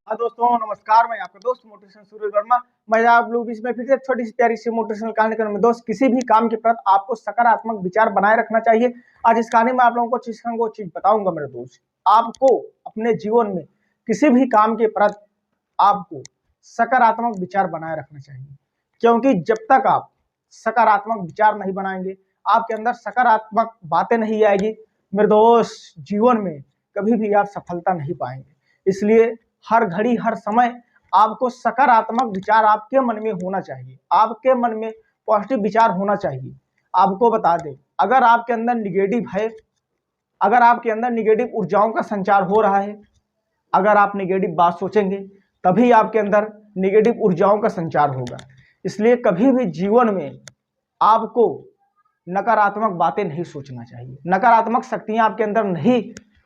हाँ दोस्तों नमस्कार। मैं आपका दोस्त मोटिवेशन सूरज वर्मा। मैं आप लोग बीच में फिर से एक छोटी सी प्यारी सी मोटिवेशनल कहानी करने में दोस्त, किसी भी काम के प्रति आपको सकारात्मक विचार बनाए रखना चाहिए। आज इस कहानी में आप लोगों को चीज बताऊंगा मेरे दोस्त। आपको अपने जीवन में किसी भी काम के प्रति आपको सकारात्मक विचार बनाए रखना चाहिए, क्योंकि जब तक आप सकारात्मक विचार नहीं बनाएंगे, आपके अंदर सकारात्मक बातें नहीं आएगी मेरे दोस्त, जीवन में कभी भी आप सफलता नहीं पाएंगे। इसलिए हर घड़ी हर समय आपको सकारात्मक विचार आपके मन में होना चाहिए, आपके मन में पॉजिटिव विचार होना चाहिए। आपको बता दें, अगर आपके अंदर निगेटिव है, अगर आपके अंदर निगेटिव ऊर्जाओं का संचार हो रहा है, अगर आप निगेटिव बात सोचेंगे तभी आपके अंदर निगेटिव ऊर्जाओं का संचार होगा। इसलिए कभी भी जीवन में आपको नकारात्मक बातें नहीं सोचना चाहिए, नकारात्मक शक्तियां आपके अंदर नहीं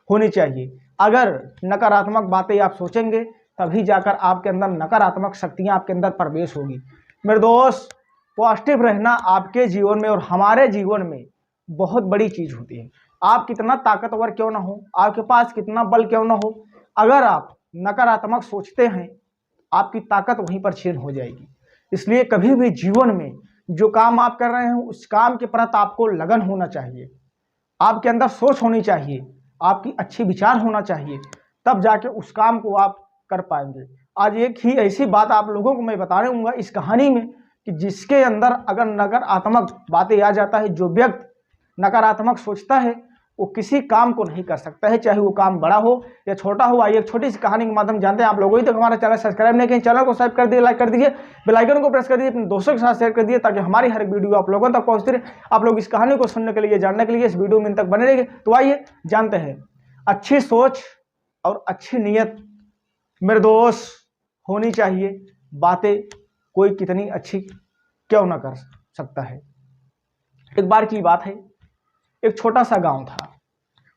होनी चाहिए। अगर नकारात्मक बातें आप सोचेंगे तभी जाकर आपके अंदर नकारात्मक शक्तियां आपके अंदर प्रवेश होगी। मेरे दोस्त, पॉजिटिव रहना आपके जीवन में और हमारे जीवन में बहुत बड़ी चीज होती है। आप कितना ताकतवर क्यों ना हो, आपके पास कितना बल क्यों ना हो, अगर आप नकारात्मक सोचते हैं आपकी ताकत वहीं पर छीन हो जाएगी। इसलिए कभी भी जीवन में जो काम आप कर रहे हैं उस काम के प्रति आपको लगन होना चाहिए, आपके अंदर सोच होनी चाहिए, आपकी अच्छी विचार होना चाहिए, तब जाके उस काम को आप कर पाएंगे। आज एक ही ऐसी बात आप लोगों को मैं बताने दूंगा इस कहानी में कि जिसके अंदर अगर नकारात्मक बातें आ जाता है, जो व्यक्ति नकारात्मक सोचता है वो किसी काम को नहीं कर सकता है, चाहे वो काम बड़ा हो या छोटा हो। आइए एक छोटी सी कहानी के माध्यम जानते हैं। आप लोगों ही तक हमारा चैनल सब्सक्राइब नहीं किए, चैनल को सब्सक्राइब कर दिए, लाइक कर दीजिए, बेल आइकन को प्रेस कर दीजिए, अपने दोस्तों के साथ शेयर कर दिए ताकि हमारी हर एक वीडियो आप लोगों तक पहुंचती रहे। आप लोग इस कहानी को सुनने के लिए, जानने के लिए इस वीडियो में इन तक बने रहिए। तो आइए जानते हैं। अच्छी सोच और अच्छी नीयत मेरे दोस्त होनी चाहिए, बातें कोई कितनी अच्छी क्यों ना कर सकता है। एक बार की बात है, एक छोटा सा गांव था।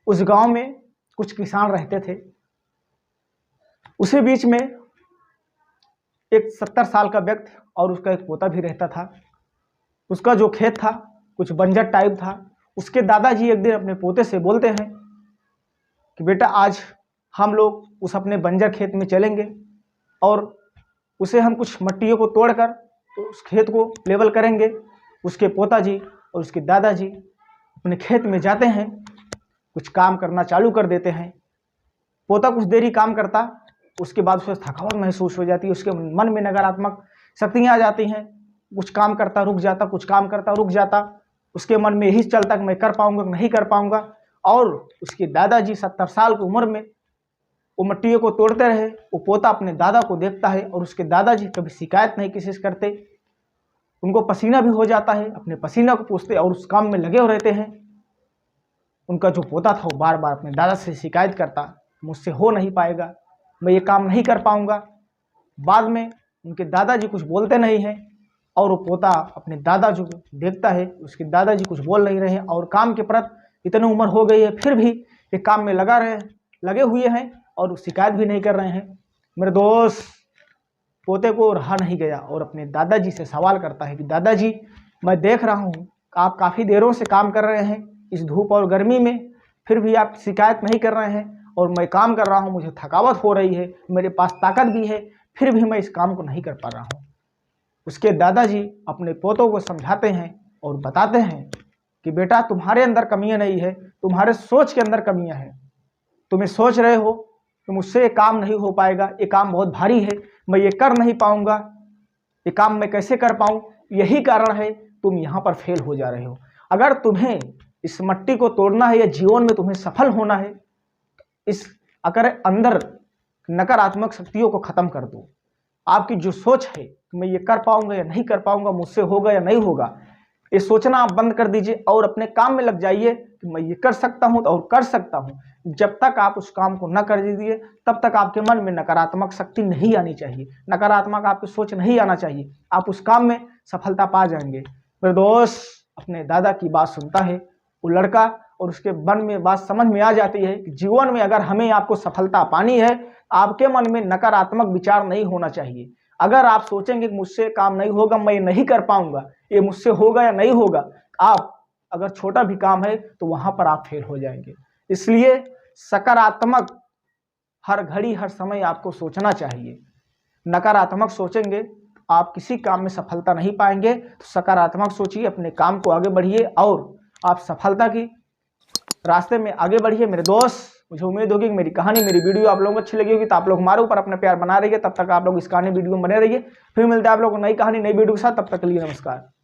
उस गांव में कुछ किसान रहते थे। उसी बीच में एक 70 साल का व्यक्ति और उसका एक पोता भी रहता था। उसका जो खेत था कुछ बंजर टाइप था। उसके दादाजी एक दिन अपने पोते से बोलते हैं कि बेटा आज हम लोग उस अपने बंजर खेत में चलेंगे और उसे हम कुछ मट्टियों को तोड़कर तो उस खेत को लेवल करेंगे। उसके पोता जी और उसके दादाजी अपने खेत में जाते हैं, कुछ काम करना चालू कर देते हैं। पोता कुछ देरी काम करता, उसके बाद उसे थकावट महसूस हो जाती है, उसके मन में नकारात्मक शक्तियाँ आ जाती हैं। कुछ काम करता रुक जाता, कुछ काम करता रुक जाता, उसके मन में यही चलता कि मैं कर पाऊंगा नहीं कर पाऊंगा। और उसके दादाजी 70 साल की उम्र में वो मट्टियों को तोड़ते रहे। वो पोता अपने दादा को देखता है और उसके दादाजी कभी शिकायत नहीं किसी से करते। उनको पसीना भी हो जाता है, अपने पसीना को पूछते और उस काम में लगे हो रहते हैं। उनका जो पोता था वो बार बार अपने दादा से शिकायत करता, मुझसे हो नहीं पाएगा, मैं ये काम नहीं कर पाऊंगा। बाद में उनके दादाजी कुछ बोलते नहीं हैं और वो पोता अपने दादाजी को देखता है, उसके दादाजी कुछ बोल नहीं रहे हैं और काम के प्रति इतनी उम्र हो गई है फिर भी ये काम में लगे हुए हैं और शिकायत भी नहीं कर रहे हैं। मेरे दोस्त, पोते को रहा नहीं गया और अपने दादाजी से सवाल करता है कि दादाजी मैं देख रहा हूँ आप काफ़ी देरों से काम कर रहे हैं इस धूप और गर्मी में, फिर भी आप शिकायत नहीं कर रहे हैं और मैं काम कर रहा हूँ, मुझे थकावट हो रही है, मेरे पास ताकत भी है, फिर भी मैं इस काम को नहीं कर पा रहा हूँ। उसके दादाजी अपने पोतों को समझाते हैं और बताते हैं कि बेटा तुम्हारे अंदर कमियां नहीं है, तुम्हारे सोच के अंदर कमियां हैं। तुम्हें सोच रहे हो कि मुझसे ये काम नहीं हो पाएगा, ये काम बहुत भारी है, मैं ये कर नहीं पाऊंगा, ये काम मैं कैसे कर पाऊं, यही कारण है तुम यहाँ पर फेल हो जा रहे हो। अगर तुम्हें इस मट्टी को तोड़ना है या जीवन में तुम्हें सफल होना है, इस अगर अंदर नकारात्मक शक्तियों को खत्म कर दो। आपकी जो सोच है कि मैं ये कर पाऊंगा या नहीं कर पाऊंगा, मुझसे होगा या नहीं होगा, ये सोचना आप बंद कर दीजिए और अपने काम में लग जाइए कि मैं ये कर सकता हूं और कर सकता हूं। जब तक आप उस काम को न कर दीजिए तब तक आपके मन में नकारात्मक शक्ति नहीं आनी चाहिए, नकारात्मक आपकी सोच नहीं आना चाहिए, आप उस काम में सफलता पा जाएंगे। मेरे दोस्त अपने दादा की बात सुनता है वो लड़का और उसके मन में बात समझ में आ जाती है कि जीवन में अगर हमें आपको सफलता पानी है, आपके मन में नकारात्मक विचार नहीं होना चाहिए। अगर आप सोचेंगे कि मुझसे काम नहीं होगा, मैं नहीं कर पाऊंगा, ये मुझसे होगा या नहीं होगा, आप अगर छोटा भी काम है तो वहां पर आप फेल हो जाएंगे। इसलिए सकारात्मक हर घड़ी हर समय आपको सोचना चाहिए। नकारात्मक सोचेंगे आप किसी काम में सफलता नहीं पाएंगे। तो सकारात्मक सोचिए, अपने काम को आगे बढ़िए और आप सफलता की रास्ते में आगे बढ़िए। मेरे दोस्त, मुझे उम्मीद होगी कि मेरी कहानी, मेरी वीडियो आप लोगों को अच्छी लगी होगी। तो आप लोग हमारे ऊपर अपना प्यार बना रहिए। तब तक आप लोग इस कहानी वीडियो में बने रहिए। फिर मिलते हैं आप लोगों को नई कहानी नई वीडियो के साथ। तब तक के लिए नमस्कार।